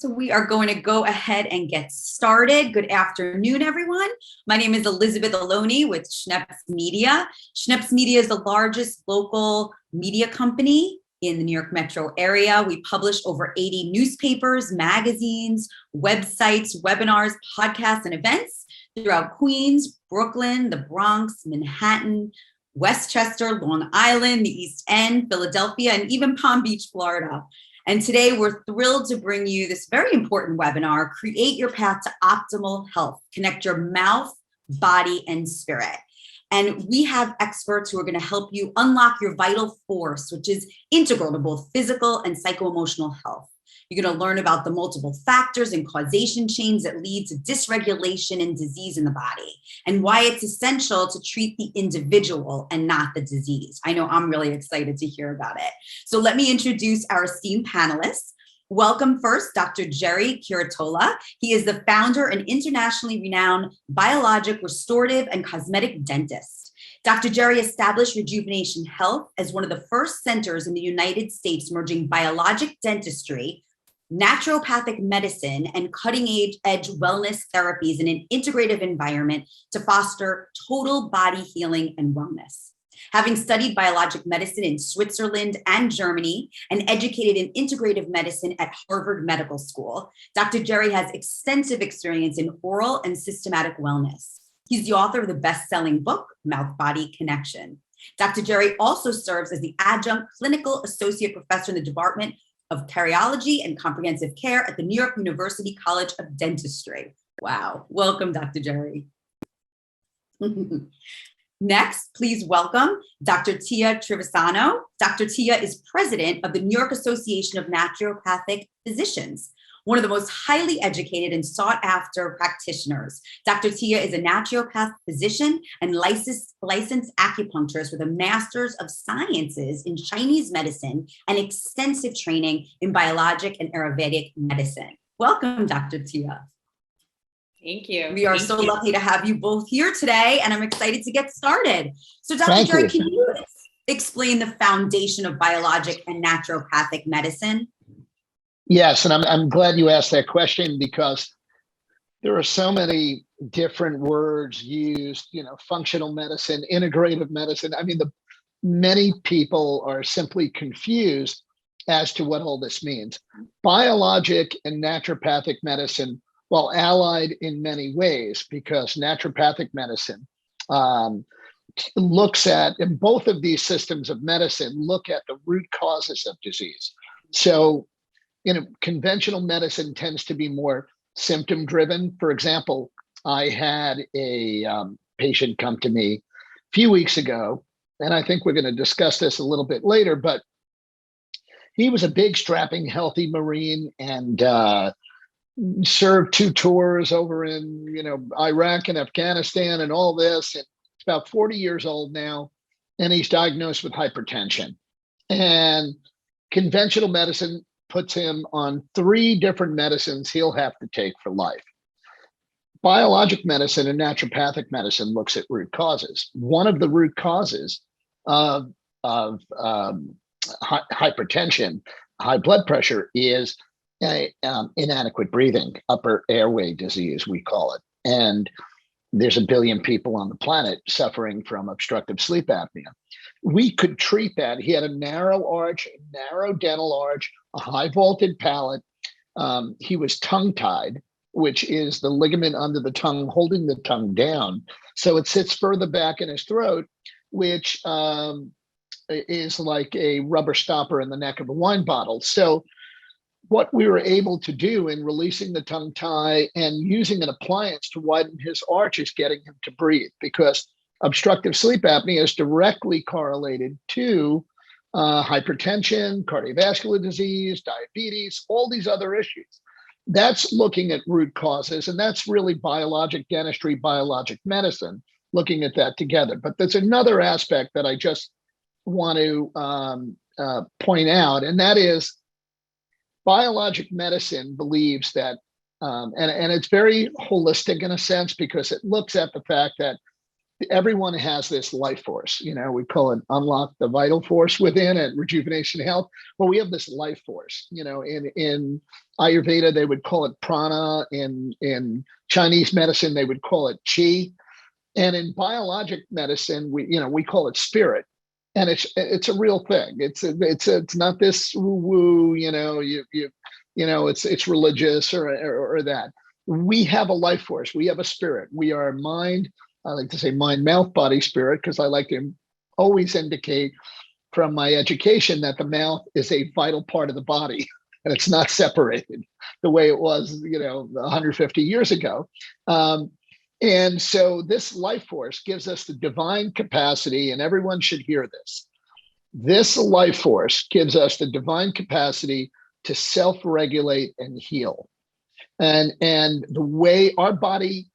So we are going to go ahead and get started. Good afternoon, everyone. My name is Elizabeth Aloni with Schneps Media. Schneps Media is the largest local media company in the New York metro area. We publish over 80 newspapers, magazines, websites, webinars, podcasts, and events throughout Queens, Brooklyn, the Bronx, Manhattan, Westchester, Long Island, the East End, Philadelphia, and even Palm Beach, Florida. And today we're thrilled to bring you this very important webinar, Create Your Path to Optimal Health, Connect Your Mouth, Body, and Spirit. And we have experts who are going to help you unlock your vital force, which is integral to both physical and psycho-emotional health. You're going to learn about the multiple factors and causation chains that lead to dysregulation and disease in the body, and why it's essential to treat the individual and not the disease. I know I'm really excited to hear about it. So let me introduce our esteemed panelists. Welcome first, Dr. Gerry Curatola. He is the founder and internationally renowned biologic, restorative, and cosmetic dentist. Dr. Gerry established Rejuvenation Health as one of the first centers in the United States merging biologic dentistry, naturopathic medicine, and cutting-edge wellness therapies in an integrative environment to foster total body healing and wellness. Having studied biologic medicine in Switzerland and Germany and educated in integrative medicine at Harvard Medical School, Dr. Gerry has extensive experience in oral and systematic wellness. He's the author of the best-selling book, Mouth-Body Connection. Dr. Gerry also serves as the adjunct clinical associate professor in the Department of Cardiology and Comprehensive Care at the New York University College of Dentistry. Wow. Welcome, Dr. Gerry. Next, please welcome Dr. Tia Trivisonno. Dr. Tia is president of the New York Association of Naturopathic Physicians, one of the most highly educated and sought after practitioners. Dr. Tia is a naturopath physician and licensed acupuncturist with a master's of sciences in Chinese medicine and extensive training in biologic and Ayurvedic medicine. Welcome, Dr. Tia. Thank you. We are so lucky to have you both here today, and I'm excited to get started. So Dr. Gerry, can you explain the foundation of biologic and naturopathic medicine? Yes, and I'm glad you asked that question because there are so many different words used, functional medicine, integrative medicine. I mean, many people are simply confused as to what all this means. Biologic and naturopathic medicine, well, allied in many ways, because naturopathic medicine looks at, and both of these systems of medicine look at the root causes of disease. So, conventional medicine tends to be more symptom driven. For example, I had a patient come to me a few weeks ago, and I think we're going to discuss this a little bit later, but he was a big, strapping, healthy Marine and served 2 tours over in, Iraq and Afghanistan and all this. And he's about 40 years old now, and he's diagnosed with hypertension. And conventional medicine puts him on 3 different medicines he'll have to take for life. Biologic medicine and naturopathic medicine looks at root causes. One of the root causes of hypertension, high blood pressure, is inadequate breathing, upper airway disease, we call it. And there's 1 billion people on the planet suffering from obstructive sleep apnea. We could treat that. He had a narrow arch, narrow dental arch, a high vaulted palate. He was tongue-tied, which is the ligament under the tongue holding the tongue down. So it sits further back in his throat, which is like a rubber stopper in the neck of a wine bottle. So what we were able to do in releasing the tongue tie and using an appliance to widen his arch is getting him to breathe, because obstructive sleep apnea is directly correlated to hypertension, cardiovascular disease, diabetes, all these other issues. That's looking at root causes, and that's really biologic dentistry, biologic medicine, looking at that together. But there's another aspect that I just want to point out, and that is biologic medicine believes that, and it's very holistic in a sense, because it looks at the fact that everyone has this life force. We call it unlock the vital force within at Rejuvenation Health. Well, we have this life force. In Ayurveda, they would call it prana. In Chinese medicine, they would call it qi. And in biologic medicine, we call it spirit. And it's a real thing. It's not this woo woo. It's religious or that. We have a life force. We have a spirit. We are mind. I like to say mind, mouth, body, spirit, because I like to always indicate from my education that the mouth is a vital part of the body and it's not separated the way it was, 150 years ago. And so this life force gives us the divine capacity, and everyone should hear this. This life force gives us the divine capacity to self-regulate and heal. And the way our body,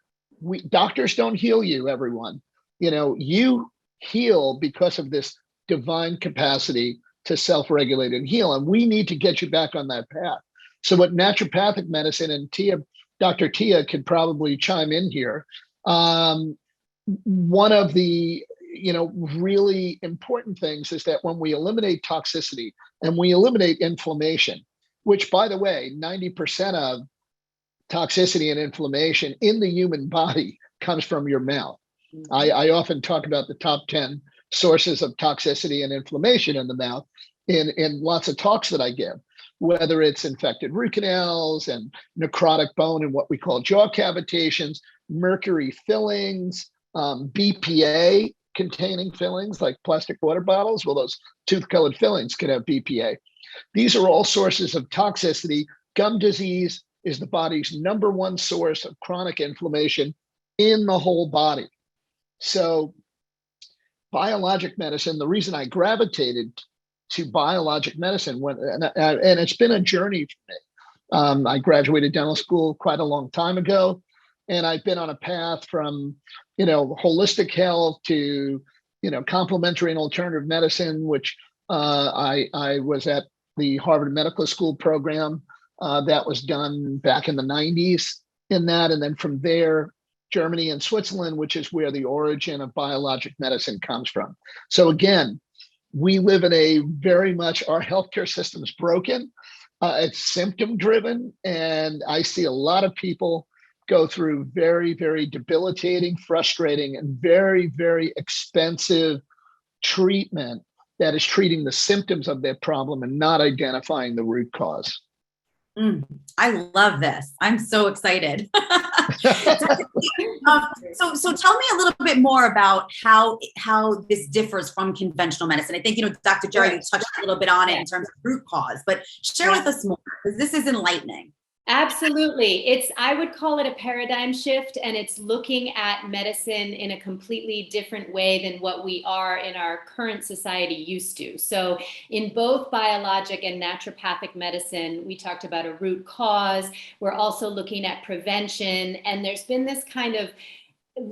doctors don't heal you, everyone. You heal because of this divine capacity to self-regulate and heal. And we need to get you back on that path. So what naturopathic medicine, and Dr. Tia could probably chime in here. One of the really important things is that when we eliminate toxicity and we eliminate inflammation, which, by the way, 90% of toxicity and inflammation in the human body comes from your mouth. Mm-hmm. I often talk about the top 10 sources of toxicity and inflammation in the mouth in lots of talks that I give, whether it's infected root canals and necrotic bone and what we call jaw cavitations, mercury fillings, BPA containing fillings like plastic water bottles. Well, those tooth-colored fillings can have BPA. These are all sources of toxicity. Gum disease is the body's number one source of chronic inflammation in the whole body. So biologic medicine, the reason I gravitated to biologic medicine, and it's been a journey for me. I graduated dental school quite a long time ago, and I've been on a path from, holistic health to, complementary and alternative medicine, which I was at the Harvard Medical School program. That was done back in the 90s in that. And then from there, Germany and Switzerland, which is where the origin of biologic medicine comes from. So again, we live in a very much, our healthcare system is broken. It's symptom driven. And I see a lot of people go through very, very debilitating, frustrating, and very, very expensive treatment that is treating the symptoms of their problem and not identifying the root cause. I love this. I'm so excited. So tell me a little bit more about how this differs from conventional medicine. I think, Dr. Gerry, you touched a little bit on it in terms of root cause, but share with us more, because this is enlightening. Absolutely. I would call it a paradigm shift, and it's looking at medicine in a completely different way than what we are in our current society used to. So in both biologic and naturopathic medicine, we talked about a root cause. We're also looking at prevention, and there's been this kind of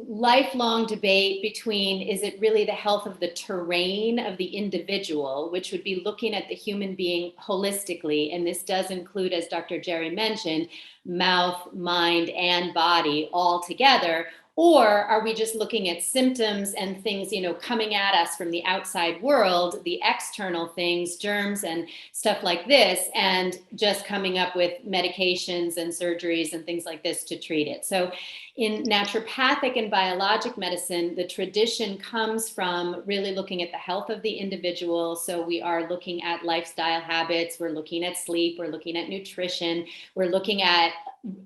lifelong debate between, is it really the health of the terrain of the individual, which would be looking at the human being holistically, and this does include, as Dr. Gerry mentioned, mouth, mind, and body all together, or are we just looking at symptoms and things, coming at us from the outside world, the external things, germs and stuff like this, and just coming up with medications and surgeries and things like this to treat it? So in naturopathic and biologic medicine, the tradition comes from really looking at the health of the individual. So we are looking at lifestyle habits, we're looking at sleep, we're looking at nutrition, we're looking at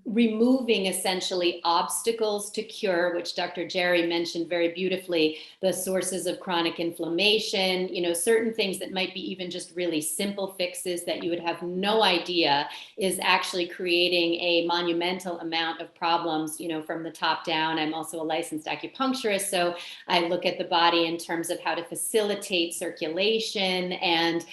removing essentially obstacles to cure, which Dr. Gerry mentioned very beautifully, the sources of chronic inflammation, certain things that might be even just really simple fixes that you would have no idea is actually creating a monumental amount of problems, from the top down. I'm also a licensed acupuncturist, so I look at the body in terms of how to facilitate circulation and,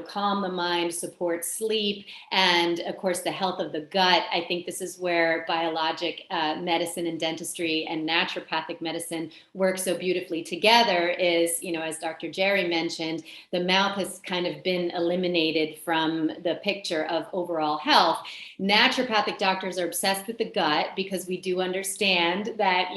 calm the mind, support sleep, and of course the health of the gut. I think this is where biologic medicine and dentistry and naturopathic medicine work so beautifully together is, as Dr. Gerry mentioned, the mouth has kind of been eliminated from the picture of overall health. Naturopathic doctors are obsessed with the gut because we do understand that,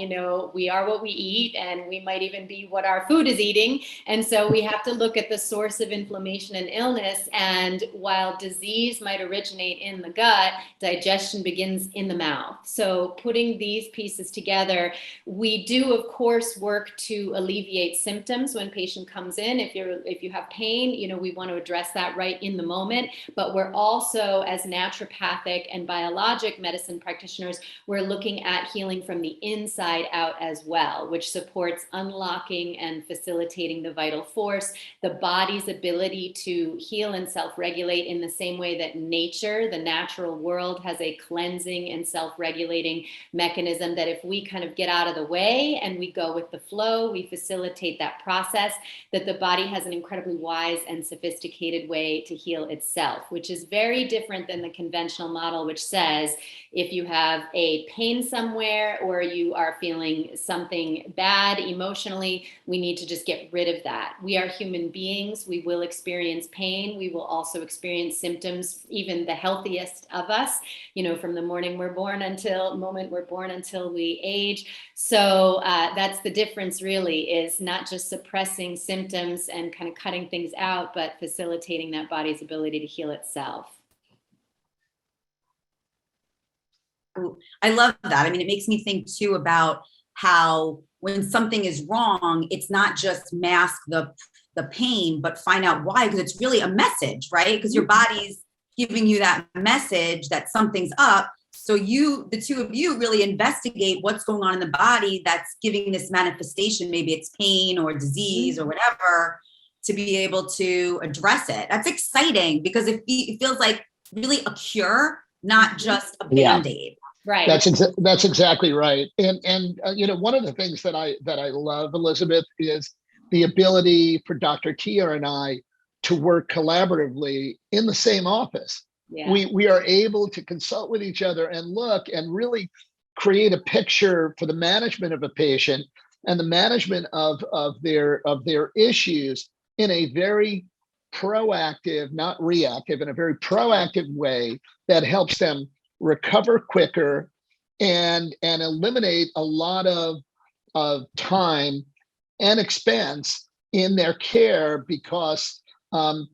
we are what we eat, and we might even be what our food is eating. And so we have to look at the source of inflammation and illness. And while disease might originate in the gut, digestion begins in the mouth. So putting these pieces together, we do, of course, work to alleviate symptoms when patient comes in. If you have pain, we want to address that right in the moment. But we're also, as naturopathic and biologic medicine practitioners, we're looking at healing from the inside out as well, which supports unlocking and facilitating the vital force, the body's ability to heal and self-regulate in the same way that nature, the natural world, has a cleansing and self-regulating mechanism, that if we kind of get out of the way and we go with the flow, we facilitate that process, that the body has an incredibly wise and sophisticated way to heal itself, which is very different than the conventional model, which says if you have a pain somewhere or you are feeling something bad emotionally, we need to just get rid of that. We are human beings. We will experience pain. We will also experience symptoms, even the healthiest of us, from the moment we're born until we age. So that's the difference, really, is not just suppressing symptoms and kind of cutting things out, but facilitating that body's ability to heal itself. I love that. I mean, it makes me think too about how when something is wrong, it's not just mask the pain, but find out why, because it's really a message, right? Because your body's giving you that message that something's up. So the two of you really investigate what's going on in the body that's giving this manifestation. Maybe it's pain or disease or whatever, to be able to address it. That's exciting because it feels like really a cure, not just a Band-Aid. Right. That's exactly right. And one of the things that I love, Elizabeth, is the ability for Dr. Tia and I to work collaboratively in the same office. Yeah. We are able to consult with each other and look and really create a picture for the management of a patient and the management of their issues in a very proactive, not reactive, in a very proactive way that helps them recover quicker and eliminate a lot of time and expense in their care, because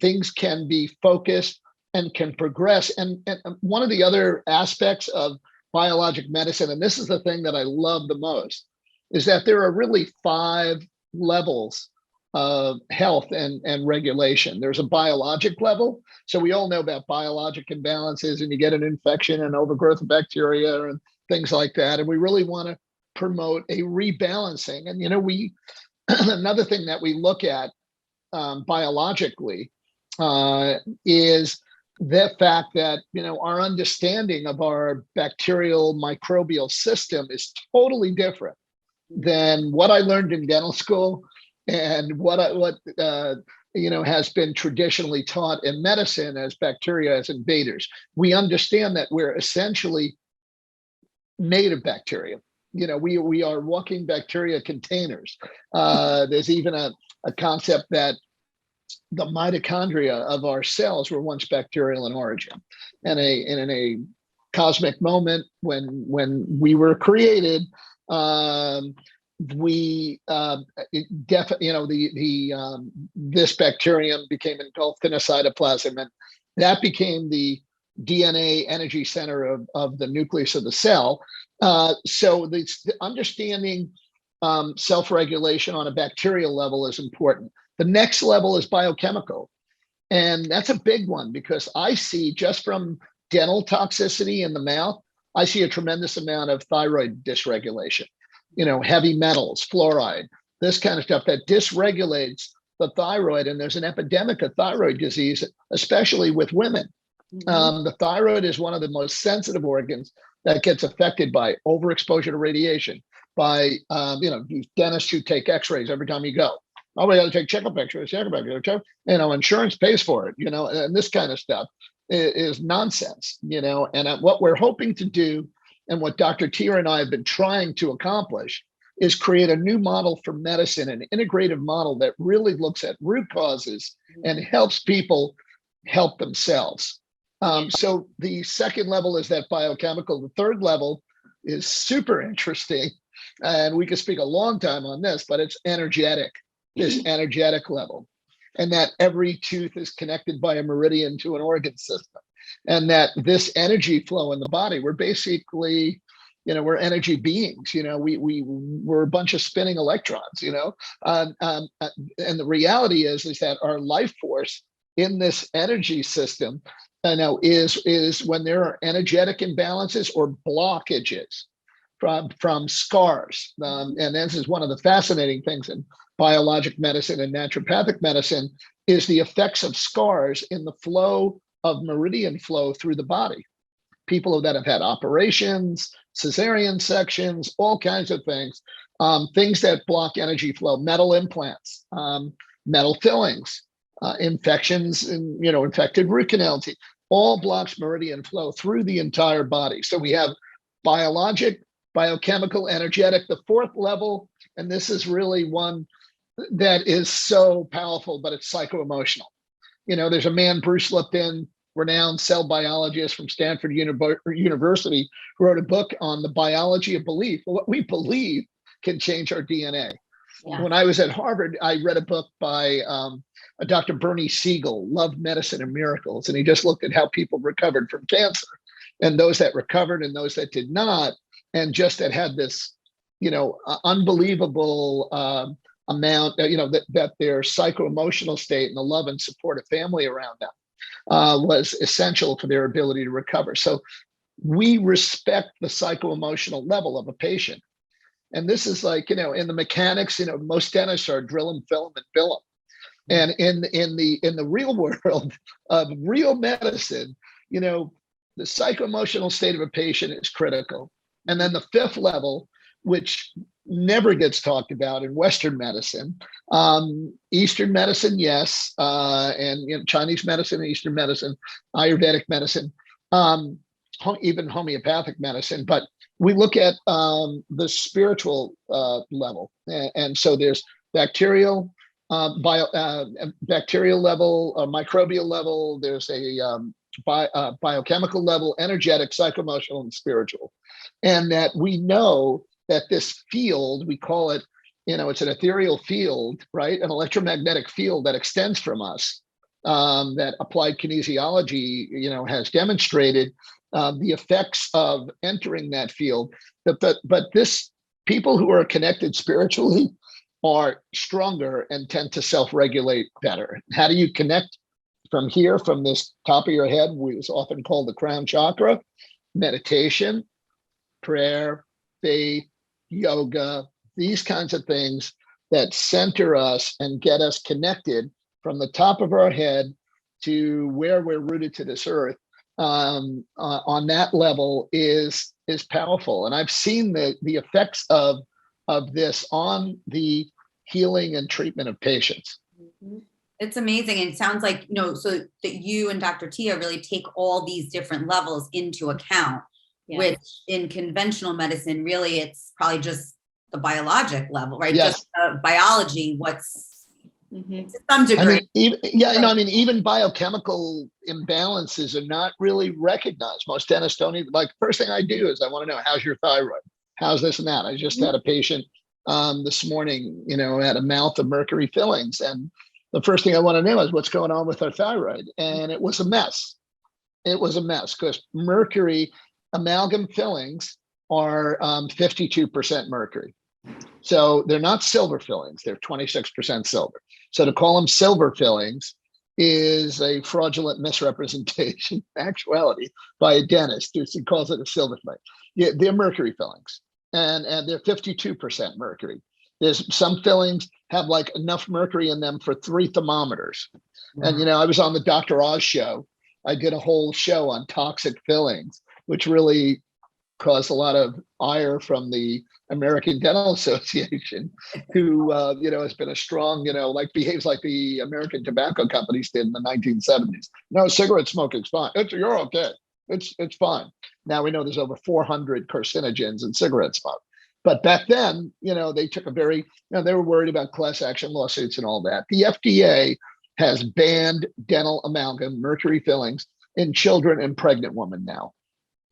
things can be focused and can progress. And one of the other aspects of biologic medicine, and this is the thing that I love the most, is that there are really 5 levels of health and regulation. There's a biologic level. So we all know about biologic imbalances, and you get an infection and overgrowth of bacteria and things like that. And we really want to promote a rebalancing. And, we another thing that we look at biologically is the fact that, our understanding of our bacterial microbial system is totally different than what I learned in dental school and what has been traditionally taught in medicine as bacteria as invaders. We understand that we're essentially made of bacteria. We are walking bacteria containers. There's even a concept that the mitochondria of our cells were once bacterial in origin, and in a cosmic moment when we were created, this bacterium became engulfed in a cytoplasm, and that became the DNA energy center of the nucleus of the cell. So the understanding self-regulation on a bacterial level is important. The next level is biochemical. And that's a big one, because I see, just from dental toxicity in the mouth, I see a tremendous amount of thyroid dysregulation, heavy metals, fluoride, this kind of stuff that dysregulates the thyroid. And there's an epidemic of thyroid disease, especially with women. The thyroid is one of the most sensitive organs that gets affected by overexposure to radiation, by these dentists who take x-rays every time you go. Oh, we got to take checkup pictures, insurance pays for it, and this kind of stuff. is nonsense, and what we're hoping to do, and what Dr. Tia and I have been trying to accomplish, is create a new model for medicine, an integrative model that really looks at root causes and helps people help themselves. So the second level is that biochemical. The third level is super interesting, and we could speak a long time on this, but it's energetic, this energetic level, and that every tooth is connected by a meridian to an organ system, and that this energy flow in the body, we're basically, we're energy beings. We're a bunch of spinning electrons. And the reality is that our life force in this energy system is when there are energetic imbalances or blockages from scars. And this is one of the fascinating things in biologic medicine and naturopathic medicine, is the effects of scars in the flow of meridian flow through the body. People that have had operations, cesarean sections, all kinds of things, things that block energy flow, metal implants, metal fillings, infections, and infected root canal teeth, all blocks meridian flow through the entire body. So we have biologic, biochemical, energetic. The fourth level, and this is really one that is so powerful, but it's psycho-emotional. There's a man, Bruce Lipton, renowned cell biologist from Stanford University, who wrote a book on the biology of belief. What we believe can change our DNA. Yeah. When I was at Harvard, I read a book by Dr. Bernie Siegel, Love, Medicine, and Miracles. And he just looked at how people recovered from cancer, and those that recovered and those that did not, and just that had this, unbelievable amount, that their psycho-emotional state and the love and support of family around them was essential for their ability to recover. So we respect the psycho-emotional level of a patient. And this is like, in the mechanics, most dentists are drill and fill and bill them. And in the real world of real medicine, the psycho-emotional state of a patient is critical. And then the fifth level, which never gets talked about in Western medicine, Eastern medicine, yes, and Chinese medicine, Eastern medicine, Ayurvedic medicine, even homeopathic medicine. But we look at the spiritual level, and so there's bacterial, bacterial level, microbial level. There's a biochemical level, energetic, psycho-emotional, and spiritual, and that we know that this field, we call it, it's an ethereal field, right? An electromagnetic field that extends from us, that applied kinesiology, has demonstrated the effects of entering that field. But this, people who are connected spiritually are stronger and tend to self-regulate better. How do you connect from here, from this top of your head, which is often called the crown chakra? Meditation, prayer, faith, yoga, these kinds of things that center us and get us connected from the top of our head to where we're rooted to this earth, on that level is powerful. And I've seen the effects of this on the healing and treatment of patients. Mm-hmm. It's amazing. And it sounds like, so that you and Dr. Tia really take all these different levels into account. Yes. Which in conventional medicine, really, it's probably just the biologic level, right? Yes. Just biology, what's to some degree. Even biochemical imbalances are not really recognized. Most dentists don't even, like, first thing I do is I want to know, how's your thyroid? How's this and that? I just had a patient this morning, had a mouth of mercury fillings. And the first thing I want to know is what's going on with her thyroid. And it was a mess. It was a mess because mercury, amalgam fillings are 52% mercury. So they're not silver fillings, they're 26% silver. So to call them silver fillings is a fraudulent misrepresentation, actuality, by a dentist who calls it a silver filling. Yeah, they're mercury fillings, and they're 52% mercury. There's some fillings have like enough mercury in them for 3 thermometers. Wow. And I was on the Dr. Oz show. I did a whole show on toxic fillings, which really caused a lot of ire from the American Dental Association, who has been a strong, behaves like the American tobacco companies did in the 1970s. No, cigarette smoking's fine. You're okay. It's fine. Now we know there's over 400 carcinogens in cigarette smoke. But back then, they took a very, they were worried about class action lawsuits and all that. The FDA has banned dental amalgam, mercury fillings in children and pregnant women now.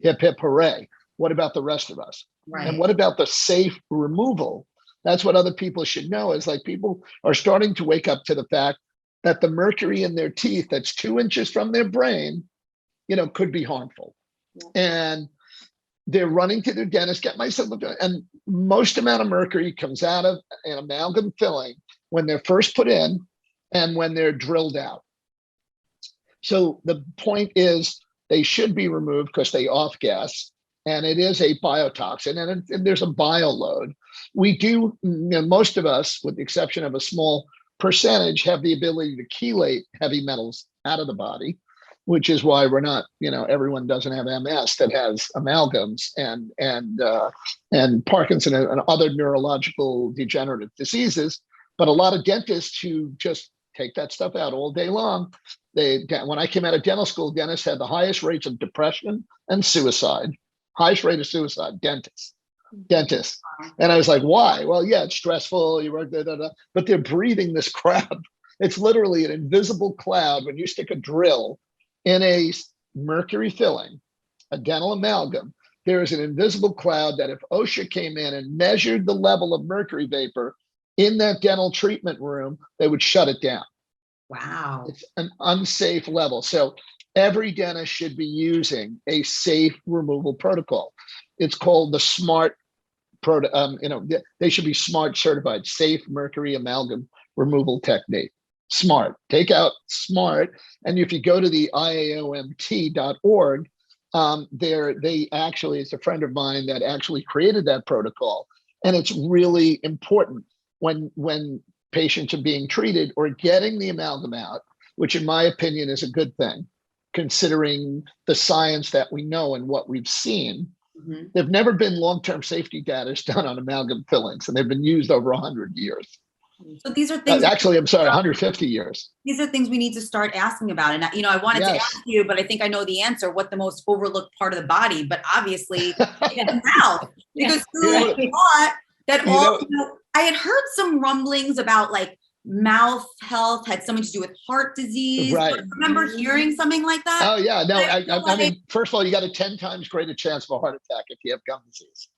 Hip, hip, hooray. What about the rest of us? Right. And what about the safe removal? That's what other people should know, is like people are starting to wake up to the fact that the mercury in their teeth that's 2 inches from their brain, could be harmful. Yeah. And they're running to their dentist, get myself, and most amount of mercury comes out of an amalgam filling when they're first put in and when they're drilled out. So the point is they should be removed because they off-gas, and it is a biotoxin, and there's a bioload. We do, most of us, with the exception of a small percentage, have the ability to chelate heavy metals out of the body, which is why we're not, everyone doesn't have MS that has amalgams and Parkinson and other neurological degenerative diseases. But a lot of dentists who just take that stuff out all day long. When I came out of dental school, dentists had the highest rates of depression and suicide. Highest rate of suicide, dentists. And I was like, why? Well, yeah, it's stressful. You work, but they're breathing this crap. It's literally an invisible cloud when you stick a drill in a mercury filling, a dental amalgam. There is an invisible cloud that if OSHA came in and measured the level of mercury vapor in that dental treatment room, they would shut it down. Wow. It's an unsafe level. So every dentist should be using a safe removal protocol. It's called the SMART they should be SMART certified, safe mercury amalgam removal technique. SMART, take out SMART. And if you go to the IAOMT.org, it's a friend of mine that actually created that protocol. And it's really important when patients are being treated or getting the amalgam out, which in my opinion is a good thing, considering the science that we know and what we've seen. Mm-hmm. There've never been long-term safety data done on amalgam fillings, and they've been used over 100 years. So these are things. 150 years. These are things we need to start asking about. And I wanted to ask you, but I think I know the answer. What the most overlooked part of the body? But obviously, the mouth, because who thought that I had heard some rumblings about like mouth health had something to do with heart disease. Right. I remember hearing something like that. Oh yeah, no. I mean, first of all, you got a 10 times greater chance of a heart attack if you have gum disease.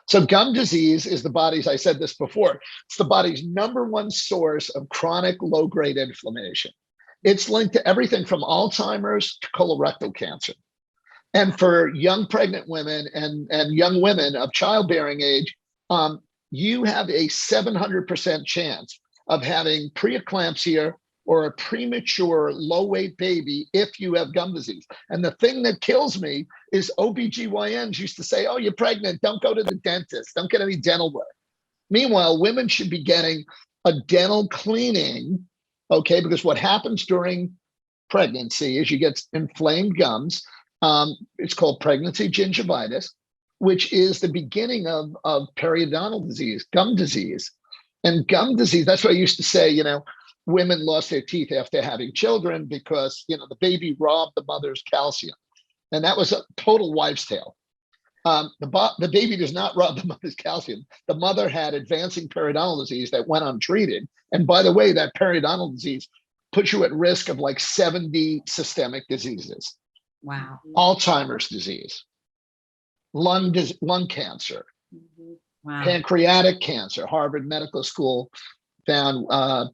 So gum disease is the body's, I said this before, it's the body's #1 source of chronic low-grade inflammation. It's linked to everything from Alzheimer's to colorectal cancer. And for young pregnant women and young women of childbearing age, you have a 700% chance of having preeclampsia or a premature low-weight baby if you have gum disease. And the thing that kills me is OBGYNs used to say, oh, you're pregnant, don't go to the dentist, don't get any dental work. Meanwhile, women should be getting a dental cleaning, okay? Because what happens during pregnancy is you get inflamed gums. It's called pregnancy gingivitis, which is the beginning of periodontal disease, gum disease. And gum disease, that's what I used to say, women lost their teeth after having children because, the baby robbed the mother's calcium. And that was a total wives' tale. The baby does not rob the mother's calcium. The mother had advancing periodontal disease that went untreated. And by the way, that periodontal disease puts you at risk of like 70 systemic diseases. Wow. Alzheimer's disease, lung cancer, mm-hmm. Wow. Pancreatic cancer. Harvard Medical School found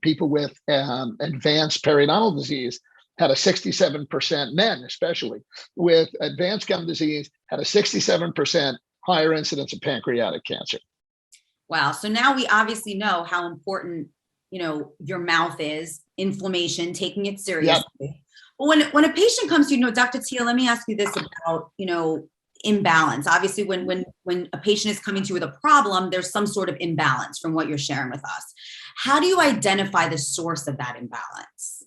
people with advanced periodontal disease had a 67%, men especially, with advanced gum disease had a 67% higher incidence of pancreatic cancer. Wow. So now we obviously know how important, your mouth is, inflammation, taking it seriously. Yep. But when a patient comes to you, Dr. Tia, let me ask you this about, imbalance. Obviously, when a patient is coming to you with a problem, there's some sort of imbalance from what you're sharing with us. How do you identify the source of that imbalance?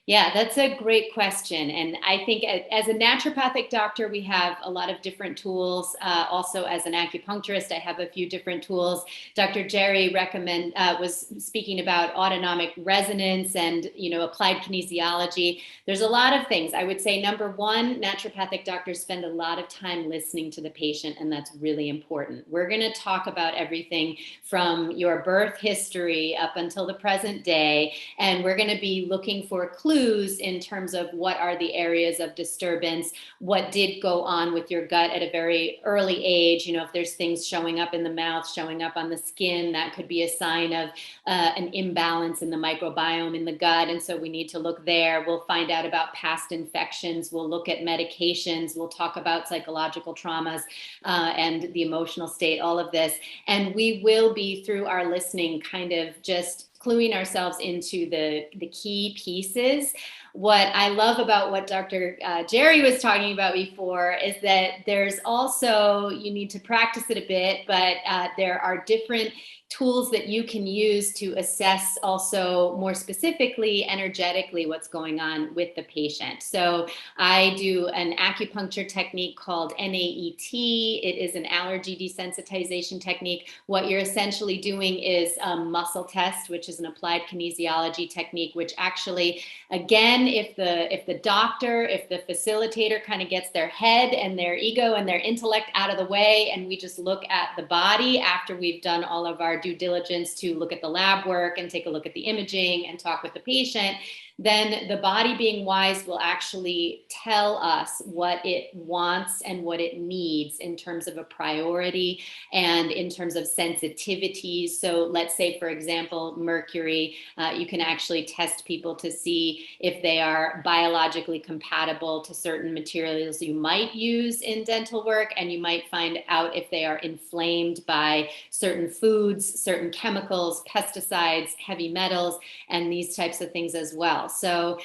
Yeah, that's a great question. And I think as a naturopathic doctor, we have a lot of different tools. Also, as an acupuncturist, I have a few different tools. Dr. Gerry was speaking about autonomic resonance and, applied kinesiology. There's a lot of things. I would say, number one, naturopathic doctors spend a lot of time listening to the patient, and that's really important. We're going to talk about everything from your birth history up until the present day, and we're going to be looking for clues in terms of what are the areas of disturbance, what did go on with your gut at a very early age. If there's things showing up in the mouth, showing up on the skin, that could be a sign of an imbalance in the microbiome in the gut. And so we need to look there. We'll find out about past infections. We'll look at medications. We'll talk about psychological traumas and the emotional state, all of this. And we will be, through our listening, kind of just cluing ourselves into the key pieces. What I love about what Dr. Gerry was talking about before is that there's also, you need to practice it a bit, but there are different tools that you can use to assess also more specifically, energetically, what's going on with the patient. So I do an acupuncture technique called NAET. It is an allergy desensitization technique. What you're essentially doing is a muscle test, which is an applied kinesiology technique, which actually, again, if the doctor, if the facilitator kind of gets their head and their ego and their intellect out of the way, and we just look at the body after we've done all of our due diligence to look at the lab work and take a look at the imaging and talk with the patient, then the body, being wise, will actually tell us what it wants and what it needs in terms of a priority and in terms of sensitivities. So let's say, for example, mercury, you can actually test people to see if they are biologically compatible to certain materials you might use in dental work, and you might find out if they are inflamed by certain foods, certain chemicals, pesticides, heavy metals, and these types of things as well. So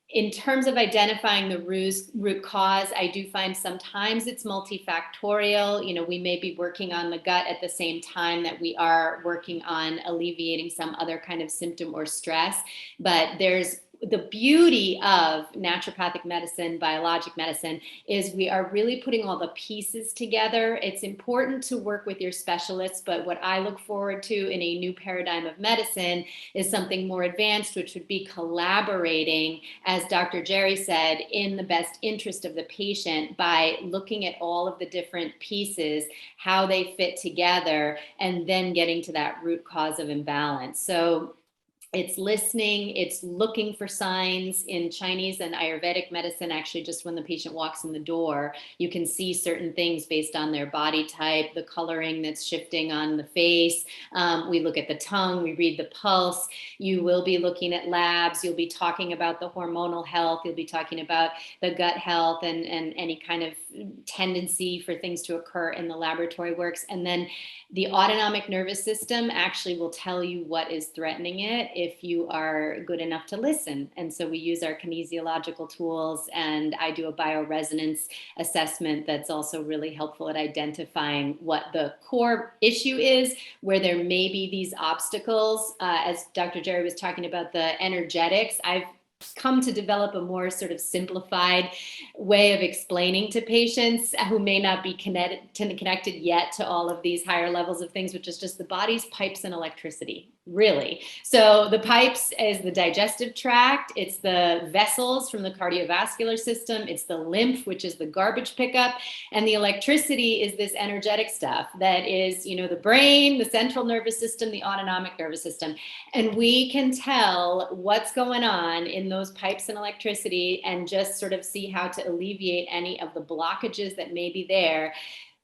in terms of identifying the root cause, I do find sometimes it's multifactorial. We may be working on the gut at the same time that we are working on alleviating some other kind of symptom or stress. But there's the beauty of naturopathic medicine, biologic medicine, is we are really putting all the pieces together. It's important to work with your specialists, but what I look forward to in a new paradigm of medicine is something more advanced, which would be collaborating, as Dr. Gerry said, in the best interest of the patient by looking at all of the different pieces, how they fit together, and then getting to that root cause of imbalance. So it's listening, it's looking for signs. In Chinese and Ayurvedic medicine, actually, just when the patient walks in the door, you can see certain things based on their body type, the coloring that's shifting on the face. We look at the tongue, we read the pulse. You will be looking at labs. You'll be talking about the hormonal health. You'll be talking about the gut health and any kind of tendency for things to occur in the laboratory works. And then the autonomic nervous system actually will tell you what is threatening it if you are good enough to listen. And so we use our kinesiological tools, and I do a bioresonance assessment that's also really helpful at identifying what the core issue is, where there may be these obstacles. As Dr. Gerry was talking about the energetics, I've come to develop a more sort of simplified way of explaining to patients who may not be connected yet to all of these higher levels of things, which is just the body's pipes and electricity, really. So the pipes is the digestive tract, it's the vessels from the cardiovascular system, it's the lymph, which is the garbage pickup, and the electricity is this energetic stuff that is, the brain, the central nervous system, the autonomic nervous system. And we can tell what's going on in those pipes and electricity and just sort of see how to alleviate any of the blockages that may be there.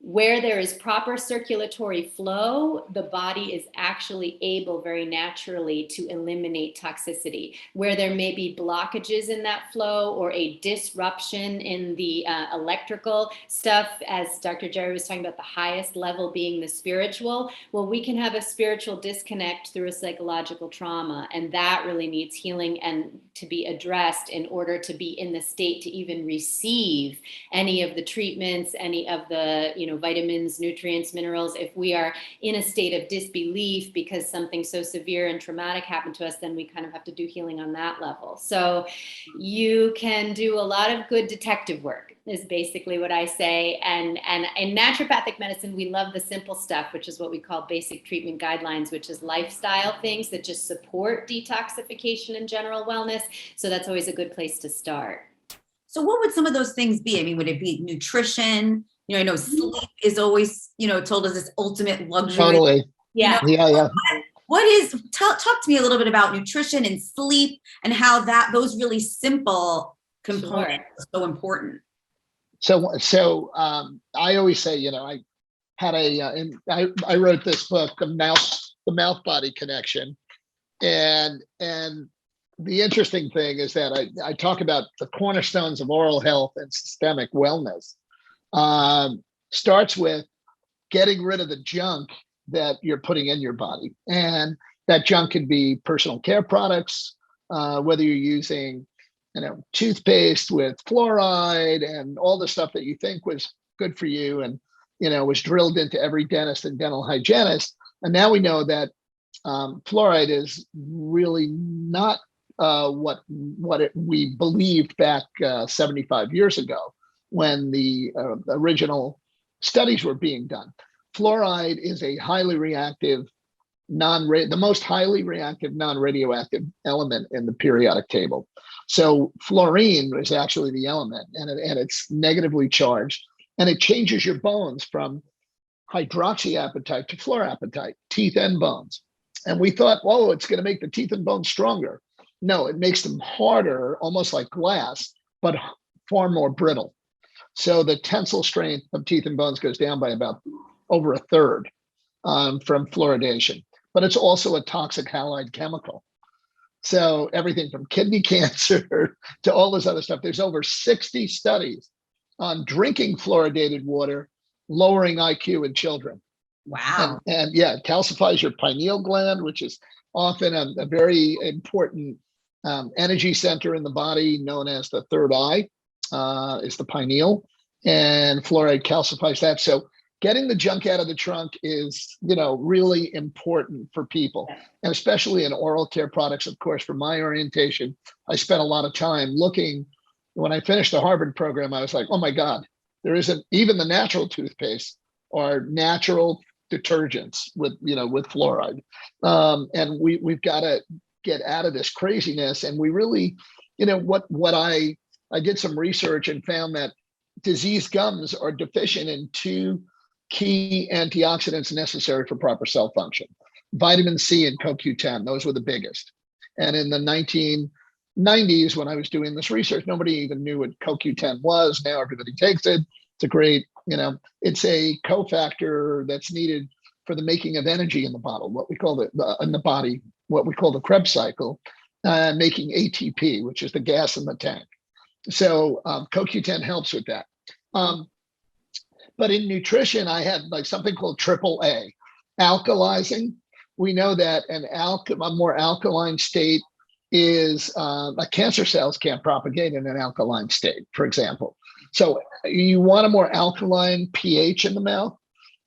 Where there is proper circulatory flow, the body is actually able very naturally to eliminate toxicity. Where there may be blockages in that flow or a disruption in the electrical stuff, as Dr. Gerry was talking about, the highest level being the spiritual, well, we can have a spiritual disconnect through a psychological trauma, and that really needs healing and to be addressed in order to be in the state to even receive any of the treatments, any of the vitamins, nutrients, minerals. If we are in a state of disbelief because something so severe and traumatic happened to us, then we kind of have to do healing on that level. So you can do a lot of good detective work, is basically what I say. And in naturopathic medicine, we love the simple stuff, which is what we call basic treatment guidelines, which is lifestyle things that just support detoxification and general wellness. So that's always a good place to start. So what would some of those things be? I mean, would it be nutrition? I know sleep is always, told as this ultimate luxury. Totally. Yeah. What is, talk to me a little bit about nutrition and sleep and how those really simple components are so important. So I always say, I had I wrote this book, The Mouth Body Connection. And the interesting thing is that I talk about the cornerstones of oral health and systemic wellness. Starts with getting rid of the junk that you're putting in your body. And that junk can be personal care products, whether you're using, toothpaste with fluoride and all the stuff that you think was good for you and, was drilled into every dentist and dental hygienist. And now we know that fluoride is really not what we believed back 75 years ago when the original studies were being done. Fluoride is a highly reactive, the most highly reactive non-radioactive element in the periodic table. So fluorine is actually the element, and it's negatively charged, and it changes your bones from hydroxyapatite to fluorapatite, teeth and bones. And we thought, whoa, it's going to make the teeth and bones stronger. No, it makes them harder, almost like glass, but far more brittle. So the tensile strength of teeth and bones goes down by about over a third from fluoridation. But it's also a toxic halide chemical. So everything from kidney cancer to all this other stuff. There's over 60 studies on drinking fluoridated water, lowering IQ in children. Wow. And yeah, it calcifies your pineal gland, which is often a very important energy center in the body, known as the third eye, is the pineal, and fluoride calcifies that. So getting the junk out of the trunk is, really important for people, and especially in oral care products. Of course, for my orientation, I spent a lot of time looking. When I finished the Harvard program, I was like, oh my God, there isn't even the natural toothpaste or natural detergents with fluoride, and we've got to get out of this craziness. And we really, what I did some research and found that diseased gums are deficient in two key antioxidants necessary for proper cell function: vitamin C and CoQ10. Those were the biggest. And in the 1990s, when I was doing this research, nobody even knew what CoQ10 was. Now everybody takes it. It's a great, it's a cofactor that's needed for the making of energy in the bottle, what we call in the body, what we call the Krebs cycle, making ATP, which is the gas in the tank. So CoQ10 helps with that. But in nutrition, I had like something called AAA, alkalizing. We know that a more alkaline state is like cancer cells can't propagate in an alkaline state, for example. So you want a more alkaline pH in the mouth.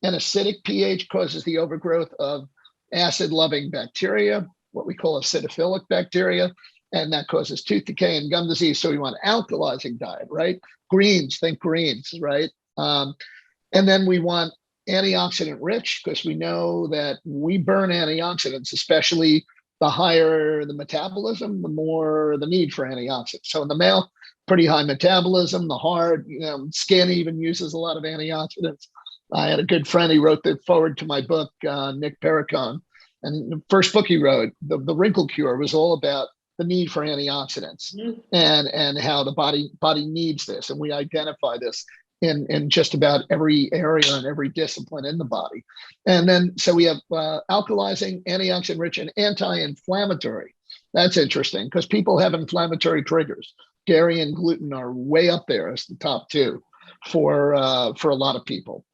An acidic pH causes the overgrowth of acid-loving bacteria, what we call acidophilic bacteria, and that causes tooth decay and gum disease. So we want an alkalizing diet, right? Greens, think greens, right? And then we want antioxidant rich, because we know that we burn antioxidants, especially the higher the metabolism, the more the need for antioxidants. So in the mouth, pretty high metabolism. The heart, skin even uses a lot of antioxidants. I had a good friend, he wrote the forward to my book, Nick Perricone. And the first book he wrote, the Wrinkle Cure, was all about the need for antioxidants and how the body needs this. And we identify this in just about every area and every discipline in the body. And then, so we have alkalizing, antioxidant rich, and anti-inflammatory. That's interesting because people have inflammatory triggers. Dairy and gluten are way up there as the top two for a lot of people.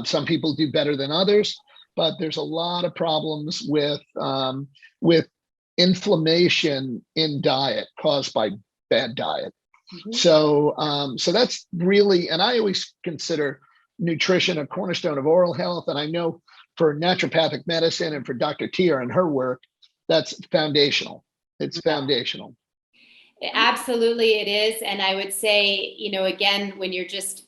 Some people do better than others, but there's a lot of problems with inflammation in diet caused by bad diet. So that's really, and I always consider nutrition a cornerstone of oral health. And I know for naturopathic medicine and for Dr. Tier and her work, that's foundational. It's foundational. Absolutely, it is. And I would say, again, when you're just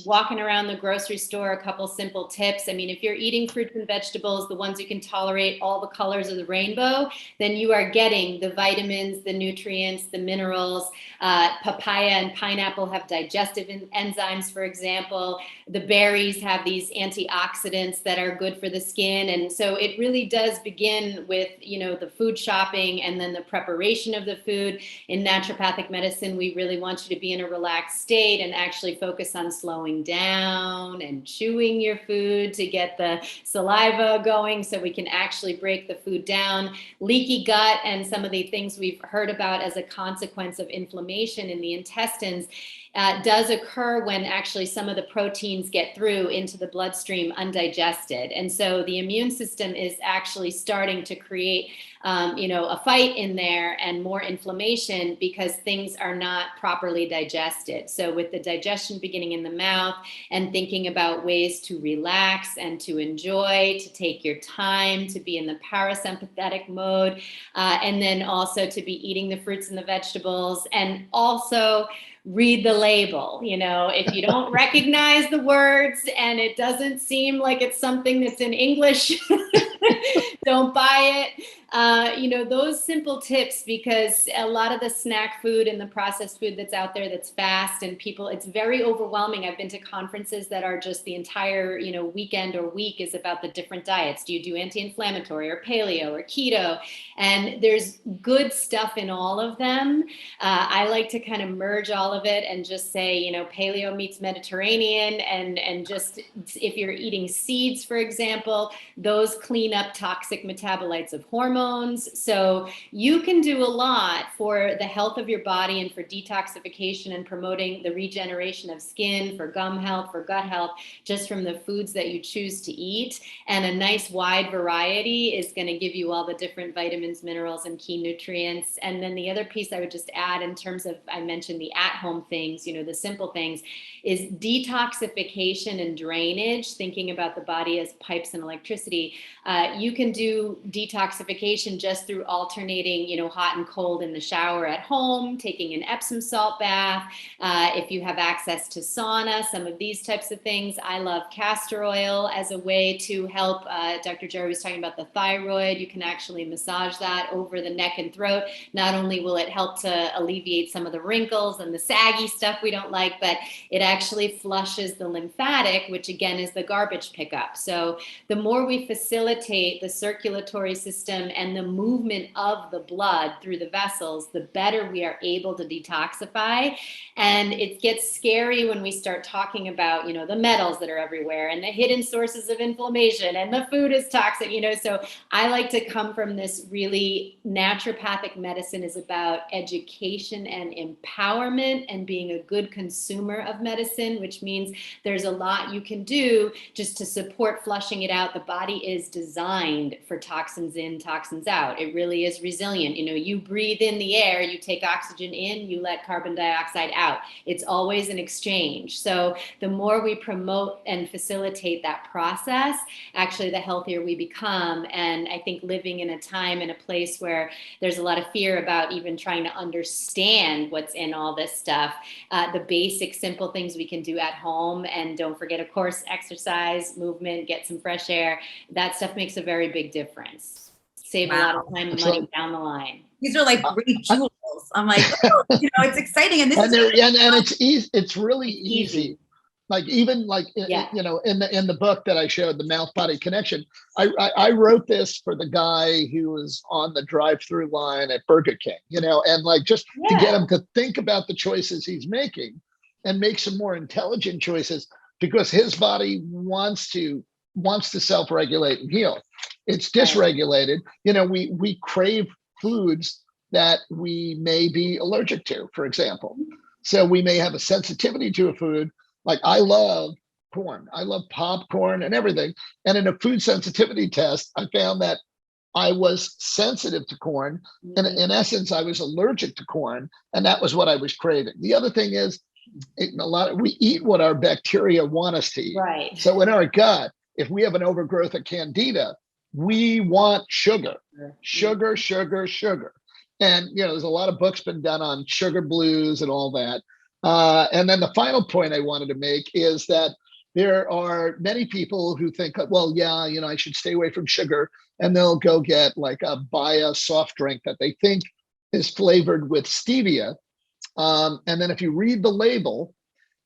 walking around the grocery store, a couple simple tips. I mean, if you're eating fruits and vegetables, the ones you can tolerate, all the colors of the rainbow, then you are getting the vitamins, the nutrients, the minerals. Papaya and pineapple have digestive enzymes, for example. The berries have these antioxidants that are good for the skin. And so it really does begin with, the food shopping and then the preparation of the food. In naturopathic medicine, we really want you to be in a relaxed state and actually focus on slowing down and chewing your food to get the saliva going so we can actually break the food down. Leaky gut and some of the things we've heard about as a consequence of inflammation in the intestines does occur when actually some of the proteins get through into the bloodstream undigested. And so the immune system is actually starting to create a fight in there and more inflammation because things are not properly digested. So with the digestion beginning in the mouth and thinking about ways to relax and to enjoy, to take your time, to be in the parasympathetic mode, and then also to be eating the fruits and the vegetables, and also read the label. If you don't recognize the words and it doesn't seem like it's something that's in English, don't buy it. Those simple tips, because a lot of the snack food and the processed food that's out there that's fast and people, it's very overwhelming. I've been to conferences that are just the entire, weekend or week is about the different diets. Do you do anti-inflammatory or paleo or keto? And there's good stuff in all of them. I like to kind of merge all of it and just say, paleo meets Mediterranean, and just if you're eating seeds, for example, those clean up toxic metabolites of hormones. So you can do a lot for the health of your body and for detoxification and promoting the regeneration of skin, for gum health, for gut health, just from the foods that you choose to eat. And a nice wide variety is going to give you all the different vitamins, minerals, and key nutrients. And then the other piece I would just add in terms of, I mentioned the at-home things, the simple things, is detoxification and drainage, thinking about the body as pipes and electricity. You can do detoxification just through alternating, hot and cold in the shower at home, taking an Epsom salt bath. If you have access to sauna, some of these types of things. I love castor oil as a way to help. Dr. Gerry was talking about the thyroid. You can actually massage that over the neck and throat. Not only will it help to alleviate some of the wrinkles and the saggy stuff we don't like, but it actually flushes the lymphatic, which again is the garbage pickup. So the more we facilitate the circulatory system and the movement of the blood through the vessels, the better we are able to detoxify. And it gets scary when we start talking about, the metals that are everywhere and the hidden sources of inflammation and the food is toxic, so I like to come from this really naturopathic medicine is about education and empowerment and being a good consumer of medicine, which means there's a lot you can do just to support flushing it out. The body is designed for toxins in, toxins out. It really is resilient. You breathe in the air, you take oxygen in, you let carbon dioxide out. It's always an exchange. So the more we promote and facilitate that process, actually the healthier we become. And I think living in a time, in a place where there's a lot of fear about even trying to understand what's in all this stuff, the basic simple things we can do at home, and don't forget, of course, exercise, movement, get some fresh air. That stuff makes a very big difference. Save a lot of time and money down the line. These are like great jewels. I'm like, it's exciting, and this and it's easy. It's really easy. Like even like in the book that I showed, the mouth body connection, I wrote this for the guy who was on the drive-through line at Burger King, and like just to get him to think about the choices he's making and make some more intelligent choices, because his body wants to self-regulate and heal. It's dysregulated. We crave foods that we may be allergic to, for example. So we may have a sensitivity to a food. Like I love corn. I love popcorn and everything. And in a food sensitivity test, I found that I was sensitive to corn. And in essence, I was allergic to corn. And that was what I was craving. The other thing is we eat what our bacteria want us to eat. Right. So in our gut, if we have an overgrowth of candida, we want sugar, sugar, sugar, sugar. And, there's a lot of books been done on sugar blues and all that. And then the final point I wanted to make is that there are many people who think, well, yeah, I should stay away from sugar, and they'll go get like buy a soft drink that they think is flavored with stevia. And then if you read the label,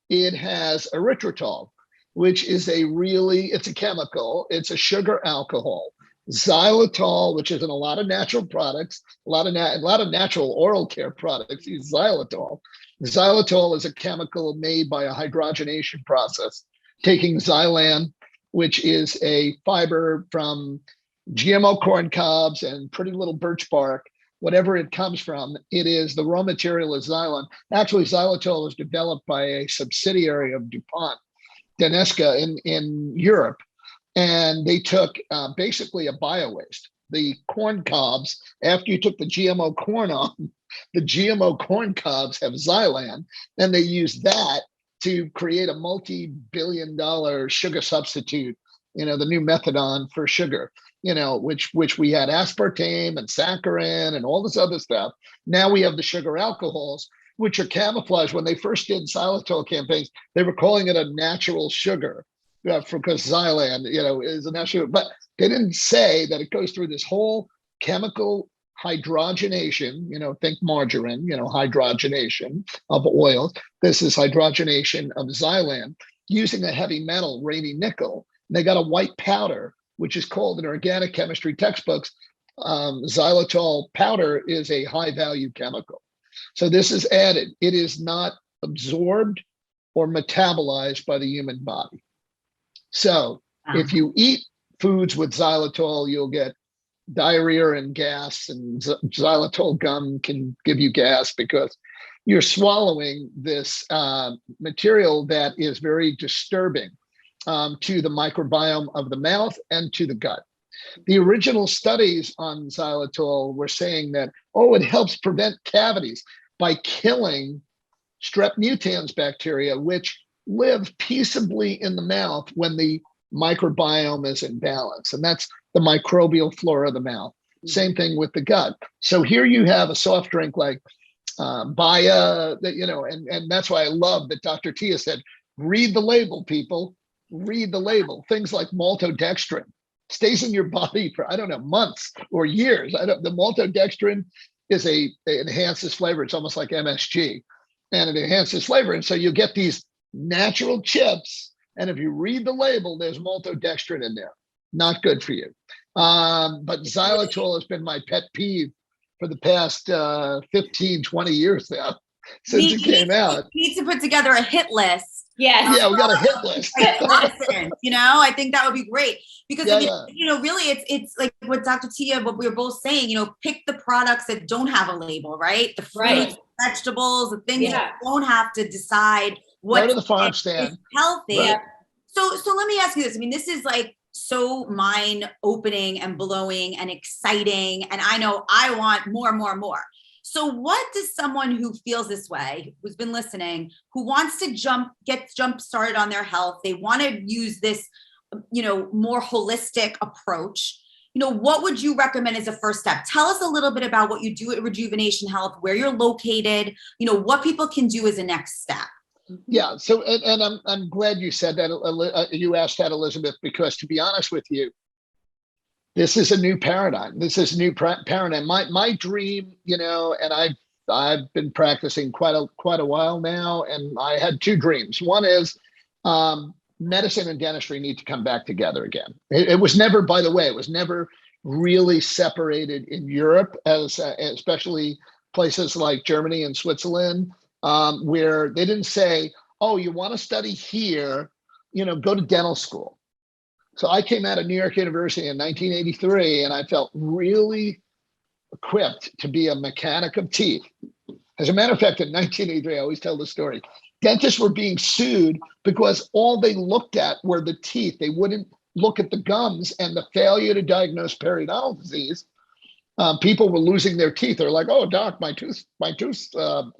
it has erythritol, which is it's a chemical. It's a sugar alcohol. Xylitol, which is in a lot of natural products, a lot of natural oral care products use xylitol. Xylitol is a chemical made by a hydrogenation process, taking xylan, which is a fiber from GMO corn cobs and pretty little birch bark, whatever it comes from. It is the raw material is xylon. Actually, xylitol was developed by a subsidiary of DuPont, Danesca in Europe. And they took basically a bio-waste. The corn cobs, after you took the GMO corn off, the GMO corn cobs have xylan, and they use that to create a multi-billion-dollar sugar substitute, the new methadone for sugar, which we had aspartame and saccharin and all this other stuff. Now we have the sugar alcohols, which are camouflaged. When they first did xylitol campaigns, they were calling it a natural sugar. Because xylan, is a natural, but they didn't say that it goes through this whole chemical hydrogenation, think margarine, hydrogenation of oil. This is hydrogenation of xylan using a heavy metal, radium nickel. They got a white powder, which is called in organic chemistry textbooks. Xylitol powder is a high value chemical. So this is added. It is not absorbed or metabolized by the human body. So if you eat foods with xylitol, you'll get diarrhea and gas, and xylitol gum can give you gas because you're swallowing this material that is very disturbing to the microbiome of the mouth and to the gut. The original studies on xylitol were saying that, it helps prevent cavities by killing strep mutans bacteria, which live peaceably in the mouth when the microbiome is in balance. And that's the microbial flora of the mouth. Same thing with the gut. So here you have a soft drink like Baya, and that's why I love that Dr. Tia said, read the label, people, read the label. Things like maltodextrin stays in your body for, months or years. The maltodextrin it enhances flavor. It's almost like MSG, and it enhances flavor. And so you get these natural chips, and if you read the label, there's maltodextrin in there. Not good for you. But xylitol has been my pet peeve for the past 15, 20 years now, since it came out. We need to put together a hit list. Yes. Yeah, we got a hit list. I think that would be great because really it's like what Dr. Tia, what we were both saying, pick the products that don't have a label, right? The fruits, vegetables, the things that don't have to decide what to the farm stand is healthy. Right. So let me ask you this. This is like so mind opening and blowing and exciting. And I know I want more and more and more. So what does someone who feels this way, who's been listening, who wants to get jump started on their health, they want to use this, more holistic approach, what would you recommend as a first step? Tell us a little bit about what you do at Rejuvenation Health, where you're located, what people can do as a next step. Yeah. So, and I'm glad you said that. You asked that, Elizabeth, because to be honest with you, this is a new paradigm. This is a new paradigm. My dream, and I've been practicing quite a while now, and I had two dreams. One is medicine and dentistry need to come back together again. It was never, by the way, it was never really separated in Europe, especially places like Germany and Switzerland. Where they didn't say, you want to study here, go to dental school. So I came out of New York University in 1983, and I felt really equipped to be a mechanic of teeth. As a matter of fact, in 1983, I always tell the story, dentists were being sued because all they looked at were the teeth. They wouldn't look at the gums, and the failure to diagnose periodontal disease. People were losing their teeth. They're like, "Oh, doc, my tooth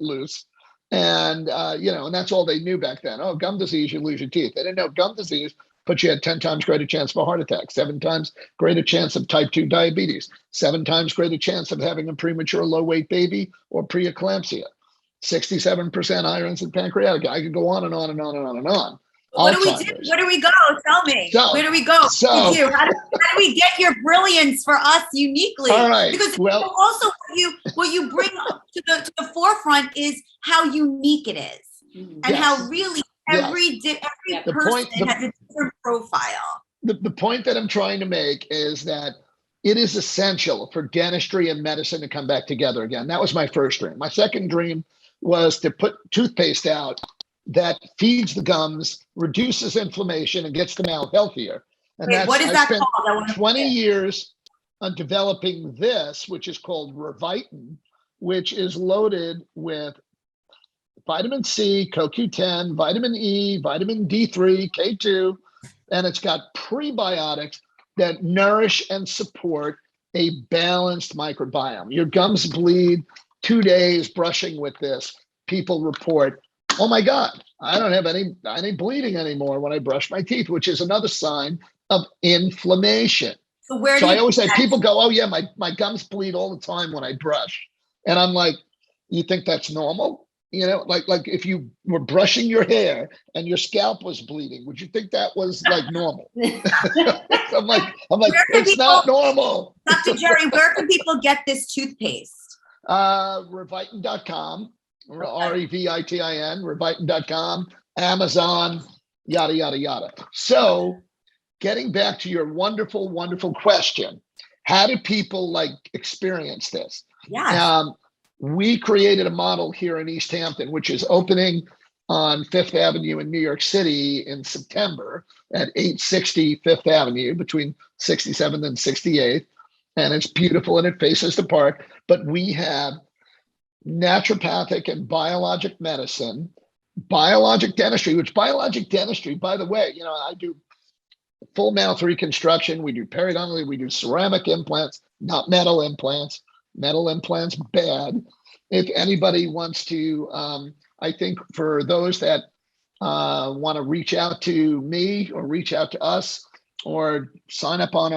loose." And, and that's all they knew back then. Oh, gum disease, you lose your teeth. They didn't know gum disease puts you at 10 times greater chance of a heart attack, 7 times greater chance of type 2 diabetes, 7 times greater chance of having a premature low-weight baby or preeclampsia, 67% higher incidence pancreatic. I could go on and on and on and on and on. What do we do? Where do we go? Tell me. Where do we go? How do we get your brilliance for us uniquely? All right. Because also what you bring up to the forefront is how unique it is, and how really every person has a different profile. The point that I'm trying to make is that it is essential for dentistry and medicine to come back together again. That was my first dream. My second dream was to put toothpaste out that feeds the gums, reduces inflammation, and gets the mouth healthier. And what is that called? I spent 20 years on developing this, which is called Rejuvenation, which is loaded with vitamin C, CoQ10, vitamin E, vitamin D3, K2, and it's got prebiotics that nourish and support a balanced microbiome. Your gums bleed 2 days brushing with this. People report, oh my God, I don't have any bleeding anymore when I brush my teeth, which is another sign of inflammation. So I always say, people go, oh yeah, my gums bleed all the time when I brush. And I'm like, you think that's normal? Like if you were brushing your hair and your scalp was bleeding, would you think that was like normal? I'm like, it's not normal. Dr. Gerry, where can people get this toothpaste? Revitin.com. Revitin, Revitin.com, Amazon, yada, yada, yada. So getting back to your wonderful, wonderful question, how do people experience this? Yeah. We created a model here in East Hampton, which is opening on Fifth Avenue in New York City in September at 860 Fifth Avenue between 67th and 68th. And it's beautiful and it faces the park, but we have naturopathic and biologic medicine, biologic dentistry, which biologic dentistry, by the way, I do full mouth reconstruction. We do periodontally, we do ceramic implants, not metal implants. Metal implants, bad. If anybody wants to, I think for those that want to reach out to me or reach out to us or sign up on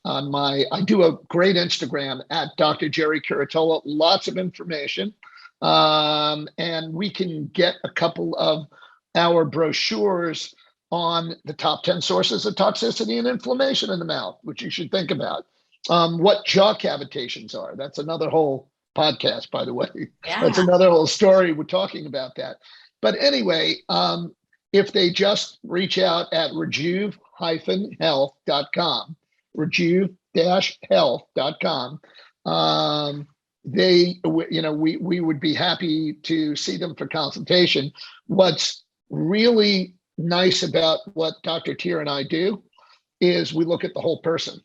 I do a great Instagram at Dr. Gerry Curatola, lots of information. And we can get a couple of our brochures on the top 10 sources of toxicity and inflammation in the mouth, which you should think about. What jaw cavitations are. That's another whole podcast, by the way. Yeah. That's another whole story. We're talking about that. But anyway, if they just reach out at rejuve-health.com, rejuve-health.com, we would be happy to see them for consultation. What's really nice about what Dr. Tier and I do is we look at the whole person.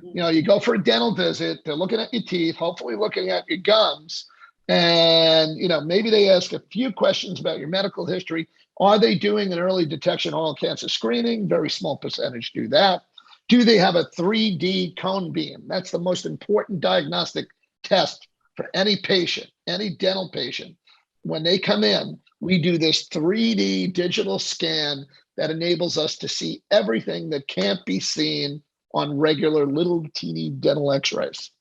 You go for a dental visit, they're looking at your teeth, hopefully looking at your gums, and maybe they ask a few questions about your medical history. Are they doing an early detection oral cancer screening? Very small percentage do that. Do they have a 3D cone beam? That's the most important diagnostic test for any patient, any dental patient. When they come in, we do this 3D digital scan that enables us to see everything that can't be seen on regular little teeny dental x-rays.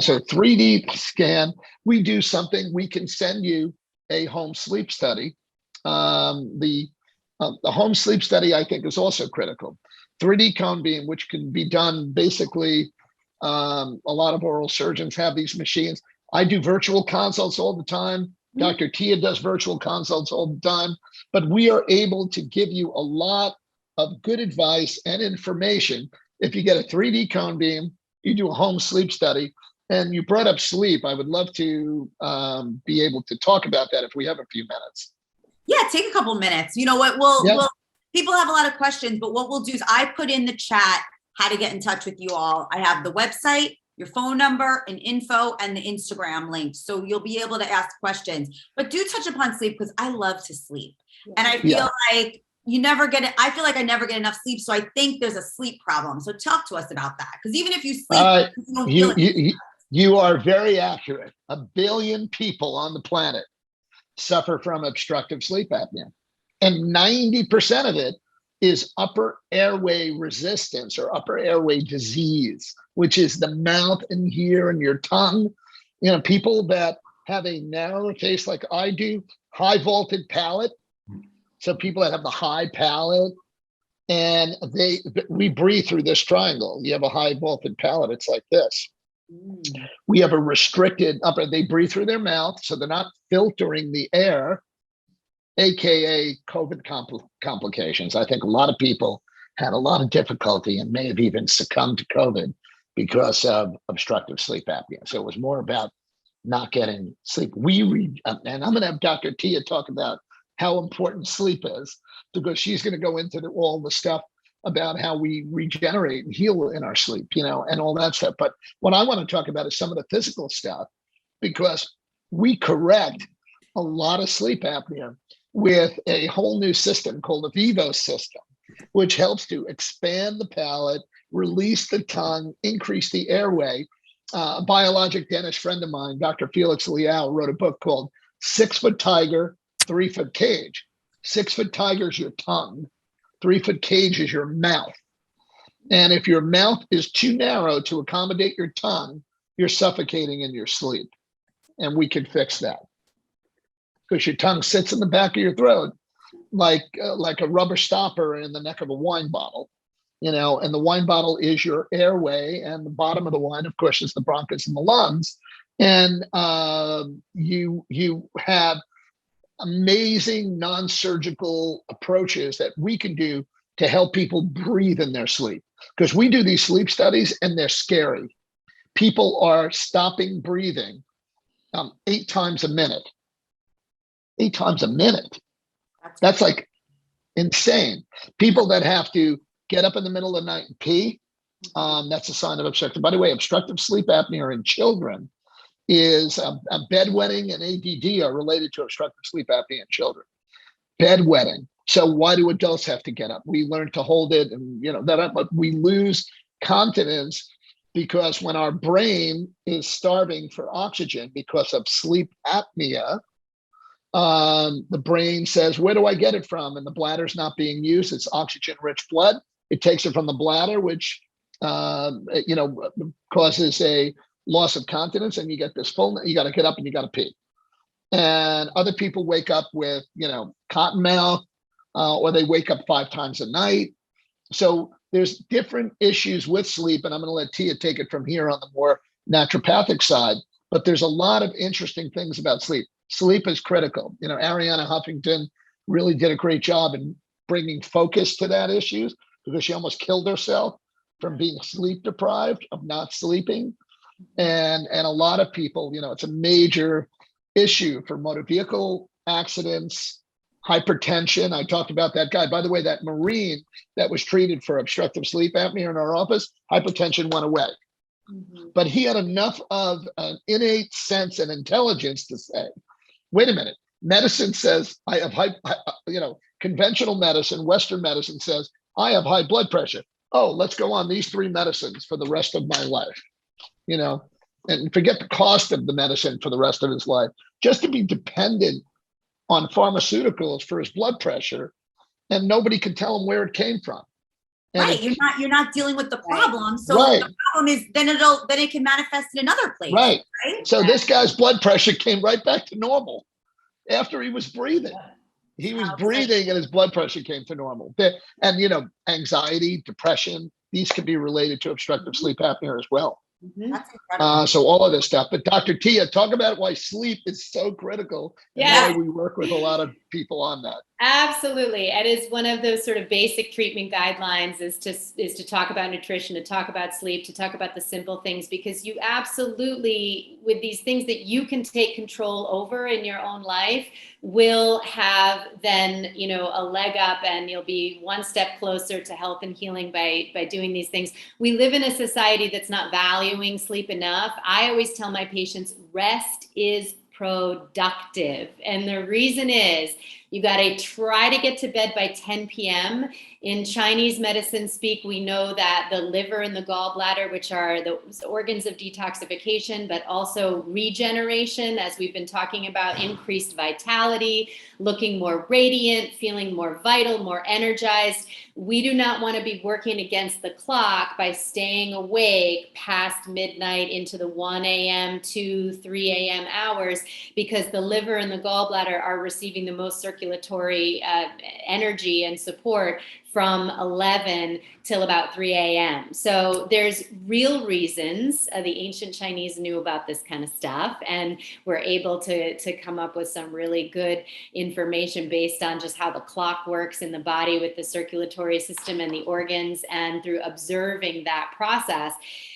So 3D scan, we do something, we can send you a home sleep study. The home sleep study, I think, is also critical. 3D cone beam, which can be done basically, a lot of oral surgeons have these machines. I do virtual consults all the time. Dr. Tia does virtual consults all the time, but we are able to give you a lot of good advice and information. If you get a 3D cone beam, you do a home sleep study, and you brought up sleep. I would love to be able to talk about that if we have a few minutes. Yeah, take a couple minutes. You know what? We'll people have a lot of questions, but what we'll do is I put in the chat how to get in touch with you all. I have the website, your phone number and info, and the Instagram link. So you'll be able to ask questions, but do touch upon sleep because I love to sleep. And I feel like you never get it. I feel like I never get enough sleep. So I think there's a sleep problem. So talk to us about that. Because even if you sleep, you are very accurate. 1 billion people on the planet suffer from obstructive sleep apnea. And 90% of it is upper airway resistance or upper airway disease, which is the mouth and here and your tongue. People that have a narrower face like I do, high vaulted palate. So people that have the high palate, and we breathe through this triangle. You have a high vaulted palate, it's like this. We have a restricted upper, they breathe through their mouth, so they're not filtering the air, AKA COVID complications. I think a lot of people had a lot of difficulty and may have even succumbed to COVID because of obstructive sleep apnea. So it was more about not getting sleep. And I'm going to have Dr. Tia talk about how important sleep is, because she's going to go into all the stuff about how we regenerate and heal in our sleep, and all that stuff. But what I want to talk about is some of the physical stuff, because we correct a lot of sleep apnea with a whole new system called the Vivo system, which helps to expand the palate, release the tongue, increase the airway. A biologic dentist friend of mine, Dr. Felix Liao, wrote a book called 6 Foot Tiger, 3 Foot Cage. 6 Foot Tiger is your tongue. 3 Foot Cage is your mouth. And if your mouth is too narrow to accommodate your tongue, you're suffocating in your sleep. And we can fix that, because your tongue sits in the back of your throat like a rubber stopper in the neck of a wine bottle, and the wine bottle is your airway, and the bottom of the wine, of course, is the bronchus and the lungs. And you have amazing non-surgical approaches that we can do to help people breathe in their sleep, because we do these sleep studies and they're scary. People are stopping breathing 8 times a minute. 8 times a minute. That's like insane. People that have to get up in the middle of the night and pee, that's a sign of obstructive. By the way, obstructive sleep apnea in children is bedwetting and ADD are related to obstructive sleep apnea in children. Bedwetting. So why do adults have to get up? We learn to hold it, and but we lose continence because when our brain is starving for oxygen because of sleep apnea, the brain says, where do I get it from? And the bladder's not being used. It's oxygen-rich blood. It takes it from the bladder, which causes a loss of continence, and you get this full. You got to get up and you got to pee. And other people wake up with cotton mouth, or they wake up 5 times a night. So there's different issues with sleep, and I'm going to let Tia take it from here on the more naturopathic side. But there's a lot of interesting things about sleep. Sleep is critical. Arianna Huffington really did a great job in bringing focus to that issue, because she almost killed herself from being sleep deprived, of not sleeping. And a lot of people, it's a major issue for motor vehicle accidents, hypertension. I talked about that guy. By the way, that Marine that was treated for obstructive sleep apnea in our office, hypertension went away. But he had enough of an innate sense and intelligence to say, wait a minute, medicine says I have conventional medicine, Western medicine says I have high blood pressure. Oh, let's go on these 3 medicines for the rest of my life, and forget the cost of the medicine for the rest of his life, just to be dependent on pharmaceuticals for his blood pressure, and nobody could tell him where it came from. And right, you're not dealing with the problem. So right. The problem is then it can manifest in another place. Right. So Yeah. this guy's blood pressure came right back to normal after he was breathing. He was breathing and his blood pressure came to normal. And anxiety, depression, these can be related to obstructive sleep apnea as well. That's incredible. So all of this stuff. But Dr. Tia, talk about why sleep is so critical and why we work with a lot of people on that. Absolutely. It is one of those sort of basic treatment guidelines is to talk about nutrition, to talk about sleep, to talk about the simple things, because you absolutely, with these things that you can take control over in your own life, will have then, a leg up, and you'll be one step closer to health and healing by doing these things. We live in a society that's not valuing sleep enough. I always tell my patients, rest is productive. And the reason is You got to try to get to bed by 10 p.m. In Chinese medicine speak, we know that the liver and the gallbladder, which are the organs of detoxification, but also regeneration, as we've been talking about, increased vitality, looking more radiant, feeling more vital, more energized. We do not want to be working against the clock by staying awake past midnight into the 1 a.m. to 3 a.m. hours, because the liver and the gallbladder are receiving the most circulatory energy and support from 11 till about 3 a.m. So there's real reasons. The ancient Chinese knew about this kind of stuff, and were able to come up with some really good information based on just how the clock works in the body with the circulatory system and the organs, and through observing that process.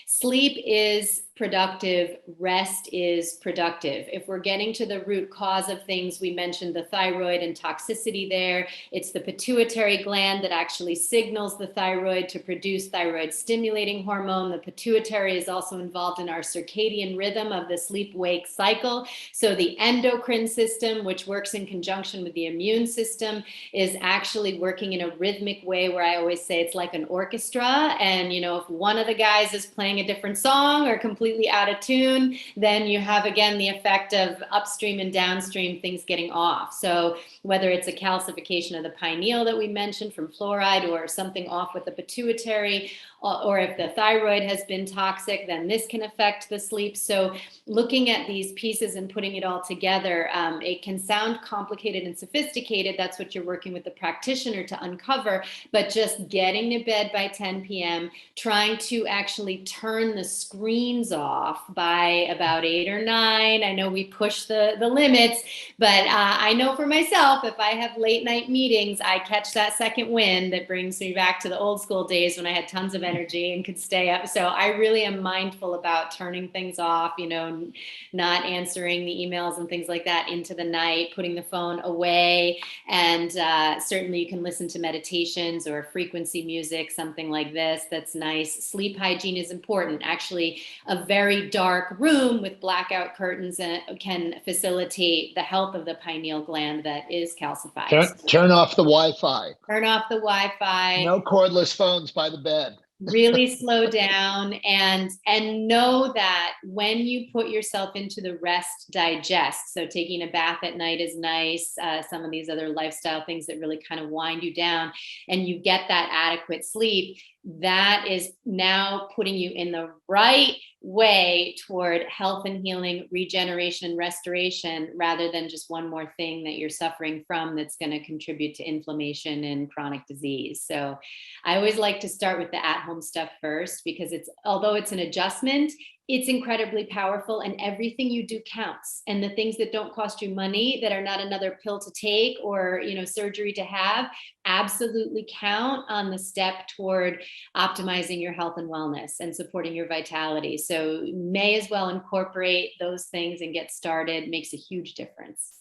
Sleep is productive, rest is productive. If we're getting to the root cause of things, we mentioned the thyroid and toxicity there. It's the pituitary gland that actually signals the thyroid to produce thyroid stimulating hormone. The pituitary is also involved in our circadian rhythm of the sleep-wake cycle. So the endocrine system, which works in conjunction with the immune system, is actually working in a rhythmic way, where I always say it's like an orchestra. And, you know, if one of the guys is playing a different song or completely out of tune, then you have, again, the effect of upstream and downstream things getting off. So whether it's a calcification of the pineal that we mentioned from fluoride, or something off with the pituitary, or if the thyroid has been toxic, then this can affect the sleep. So looking at these pieces and putting it all together, it can sound complicated and sophisticated. That's what you're working with the practitioner to uncover. But just getting to bed by 10 p.m., trying to actually turn the screens off by about 8 or 9. I know we push the limits, but I know for myself, if I have late night meetings, I catch that second wind that brings me back to the old school days when I had tons of energy and could stay up. So I really am mindful about turning things off, you know, not answering the emails and things like that into the night, putting the phone away. And certainly you can listen to meditations or frequency music, something like this, that's nice. Sleep hygiene is important. Actually, a very dark room with blackout curtains can facilitate the health of the pineal gland that is calcified. Turn off the Wi-Fi. Turn off the Wi-Fi. No cordless phones by the bed. Really slow down, and know that when you put yourself into the rest digest, so taking a bath at night is nice, some of these other lifestyle things that really kind of wind you down, and you get that adequate sleep, that is now putting you in the right way toward health and healing, regeneration and restoration, rather than just one more thing that you're suffering from that's going to contribute to inflammation and chronic disease. So I always like to start with the at-home stuff first, because although it's an adjustment, it's incredibly powerful, and everything you do counts. And the things that don't cost you money, that are not another pill to take or, you know, surgery to have, absolutely count on the step toward optimizing your health and wellness and supporting your vitality. So may as well incorporate those things and get started. Makes a huge difference.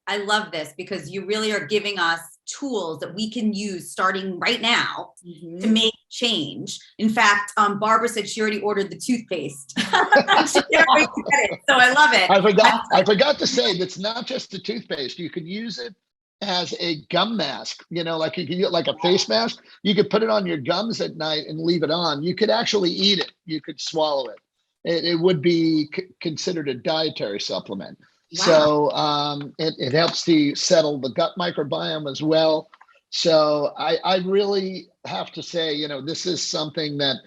I love this, because you really are giving us tools that we can use starting right now to make change. In fact, Barbara said she already ordered the toothpaste. She can't wait to get it. So I love it. I forgot to say, that's not just a toothpaste. You could use it as a gum mask, you know, like you could get like a face mask. You could put it on your gums at night and leave it on. You could actually eat it. You could swallow it. It would be considered a dietary supplement. Wow. So it helps to settle the gut microbiome as well. So I really have to say, you know, this is something that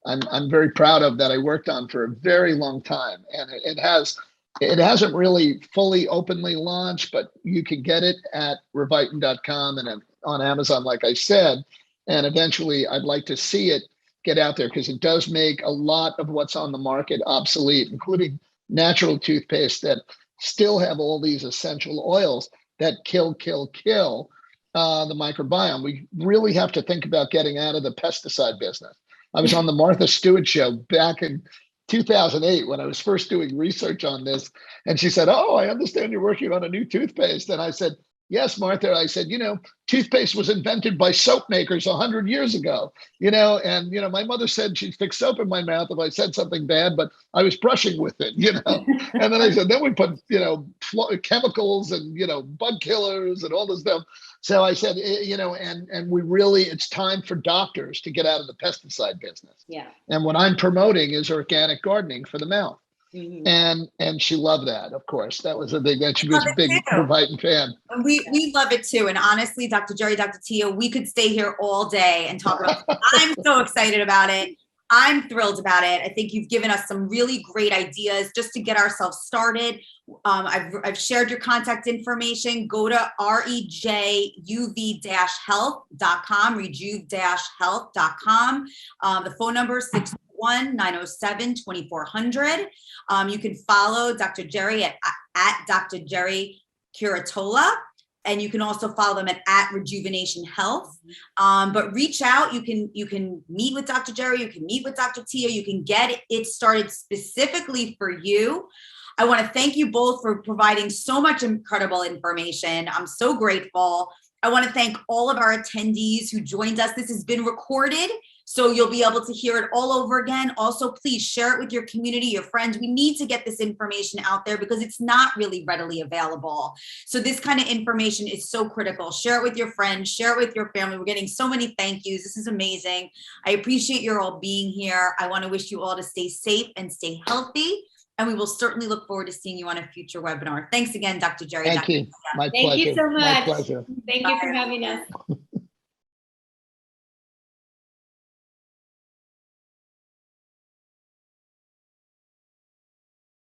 I'm very proud of, that I worked on for a very long time, and it hasn't really fully openly launched, but you can get it at reviton.com and on Amazon, like I said. And eventually I'd like to see it get out there, because it does make a lot of what's on the market obsolete, including natural toothpaste that still have all these essential oils that kill the microbiome. We really have to think about getting out of the pesticide business. I was on the Martha Stewart show back in 2008 when I was first doing research on this, and she said, "Oh, I understand you're working on a new toothpaste." And I said, yes, Martha. I said, toothpaste was invented by soap makers 100 years ago, and, my mother said she'd fix soap in my mouth if I said something bad, but I was brushing with it, And then I said, then we put, chemicals and, bug killers and all this stuff. So I said, and we really, it's time for doctors to get out of the pesticide business. Yeah. And what I'm promoting is organic gardening for the mouth. Mm-hmm. And she loved that, of course. That was a big, she was a big Rejuvenation fan. We love it too. And honestly, Dr. Gerry, Dr. Tia, we could stay here all day and talk about it. I'm so excited about it. I'm thrilled about it. I think you've given us some really great ideas just to get ourselves started. I've shared your contact information. Go to rejuv-health.com, rejuve-health.com. The phone number is 61907-2400. You can follow Dr. Gerry at Dr. Gerry Curatola. And you can also follow them at Rejuvenation Health. But reach out. You can meet with Dr. Gerry. You can meet with Dr. Tia. You can get it started specifically for you. I want to thank you both for providing so much incredible information. I'm so grateful. I want to thank all of our attendees who joined us. This has been recorded, so you'll be able to hear it all over again. Also, please share it with your community, your friends. We need to get this information out there because it's not really readily available. So this kind of information is so critical. Share it with your friends, share it with your family. We're getting so many thank yous. This is amazing. I appreciate you all being here. I want to wish you all to stay safe and stay healthy. And we will certainly look forward to seeing you on a future webinar. Thanks again, Dr. Gerry. Thank you. My pleasure. Thank you so much. My pleasure. Thank you for having us.